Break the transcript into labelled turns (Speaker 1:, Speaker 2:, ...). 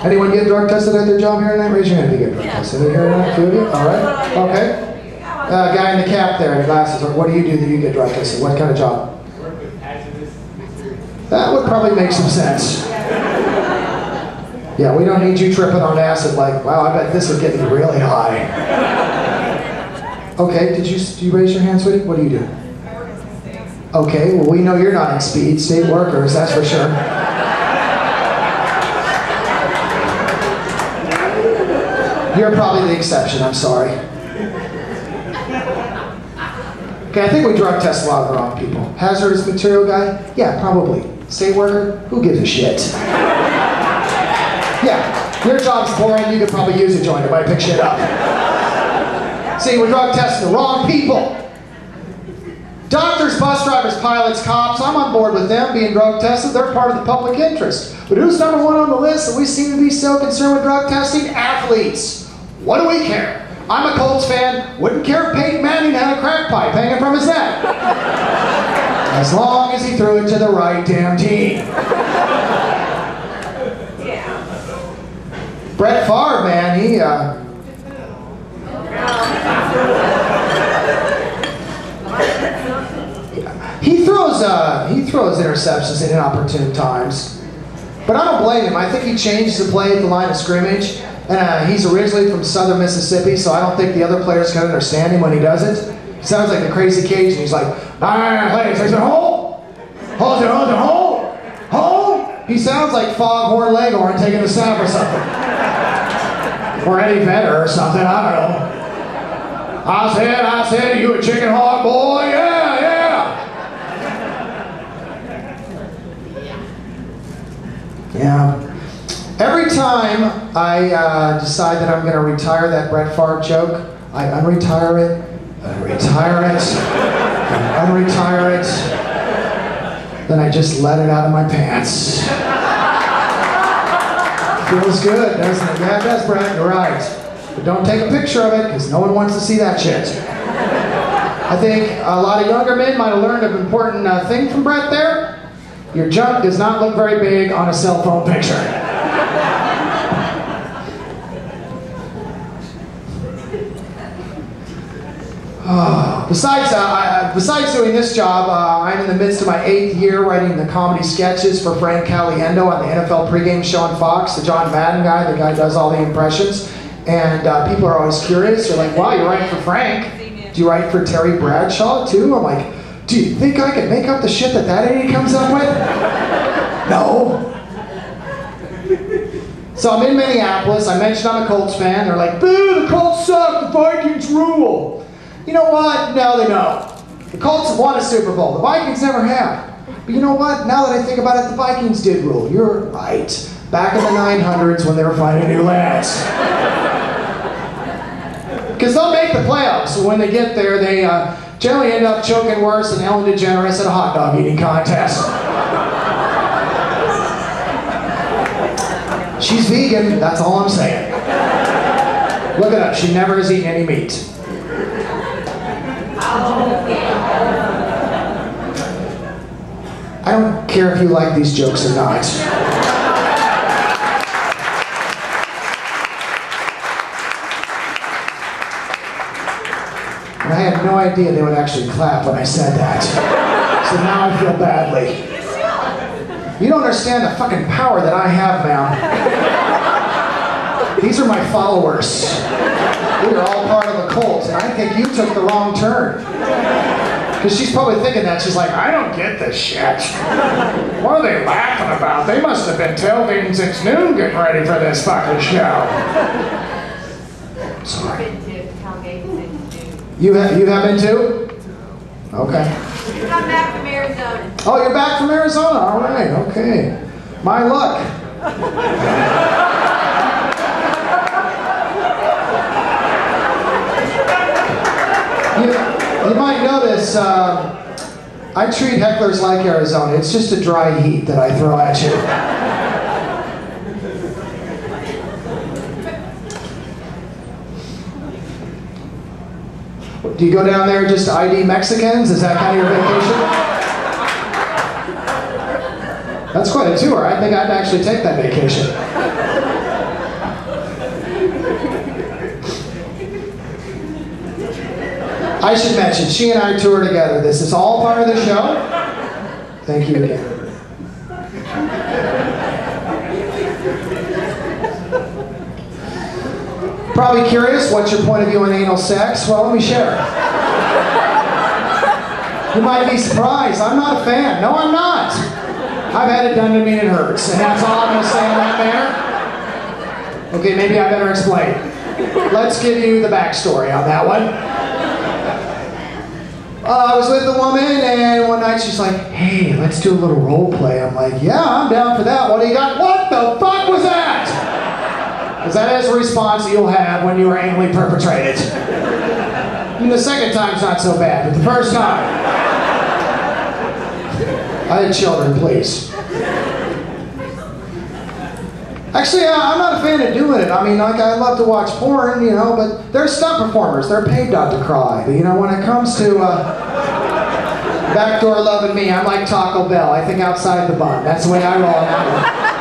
Speaker 1: Anyone get drug tested at their job here tonight? Raise your hand if you get drug tested. Any here tonight? Two of you? All right. Okay. Guy in the cap there, in glasses. What do you do that you get drug tested? What kind of job? That would probably make some sense. Yeah, we don't need you tripping on acid like, wow, I bet this would get me really high. Okay, do you raise your hand, sweetie? What do you do? Okay, well we know you're not in speed. State workers, that's for sure. You're probably the exception, I'm sorry. Okay, I think we drug test a lot of the wrong people. Hazardous material guy? Yeah, probably. State worker? Who gives a shit? Yeah, your job's boring, you could probably use a joint, it might pick shit up. See, we're drug testing the wrong people. Doctors, bus drivers, pilots, cops, I'm on board with them being drug tested. They're part of the public interest. But who's number one on the list that we seem to be so concerned with drug testing? Athletes. What do we care? I'm a Colts fan. Wouldn't care if Peyton Manning had a crack pipe hanging from his neck. As long as he threw it to the right damn team. Bret Farve, man, he throws interceptions at inopportune times. But I don't blame him. I think he changed the play at the line of scrimmage. And he's originally from southern Mississippi, so I don't think the other players can understand him when he does it. He sounds like a crazy Cajun. He's like, plays. I said, hold, hold. He sounds like Foghorn Leghorn taking a snap or something. Or Eddie Vedder or something, I don't know. I said, you a chicken hog boy? Yeah. Yeah. Every time I decide that I'm going to retire that Bret Farve joke, I unretire it, retire it, unretire it, then I just let it out of my pants. Feels good, doesn't it? Yeah, it does, Bret, you're right. But don't take a picture of it, because no one wants to see that shit. I think a lot of younger men might have learned an important thing from Bret there. Your junk does not look very big on a cell phone picture. Besides doing this job, I'm in the midst of my 8th year writing the comedy sketches for Frank Caliendo on the NFL pregame show on Fox, the John Madden guy. The guy does all the impressions. And people are always curious. They're like, wow, you're writing for Frank. Do you write for Terry Bradshaw too? I'm like, do you think I can make up the shit that idiot comes up with? No. So I'm in Minneapolis. I mentioned I'm a Colts fan. They're like, boo, the Colts suck. The Vikings rule. You know what? No, they don't. The Colts have won a Super Bowl. The Vikings never have. But you know what? Now that I think about it, the Vikings did rule. You're right. Back in the 900s when they were finding new lands. Because they'll make the playoffs. So when they get there, they generally end up choking worse than Ellen DeGeneres at a hot dog eating contest. She's vegan, that's all I'm saying. Look it up, she never has eaten any meat. I don't care if you like these jokes or not. And I had no idea they would actually clap when I said that. So now I feel badly. You don't understand the fucking power that I have, ma'am. These are my followers. We are all part of a cult, and I think you took the wrong turn. Because she's probably thinking that. She's like, I don't get this shit. What are they laughing about? They must have been tailgating since noon getting ready for this fucking show. Sorry. You have been too? Okay.
Speaker 2: I'm back from Arizona.
Speaker 1: Oh, you're back from Arizona? All right, okay. My luck. You might notice I treat hecklers like Arizona. It's just a dry heat that I throw at you. Do you go down there just to ID Mexicans? Is that kind of your vacation? That's quite a tour. I think I'd actually take that vacation. I should mention, she and I tour together. This is all part of the show. Thank you again. Probably curious, what's your point of view on anal sex? Well, let me share. You might be surprised. I'm not a fan. No, I'm not. I've had it done to me and it hurts. And that's all I'm going to say in that manner. Okay, maybe I better explain. Let's give you the backstory on that one. I was with a woman, and one night she's like, hey, let's do a little role play. I'm like, yeah, I'm down for that. What do you got? What the fuck was that? Because that is a response you'll have when you are anally perpetrated. And the second time's not so bad, but the first time. I had children, please. Actually, I'm not a fan of doing it. I mean, like, I love to watch porn, you know, but they're stunt performers. They're paid not to cry. But, you know, when it comes to Backdoor loving me, I'm like Taco Bell. I think outside the bun. That's the way I roll on that one.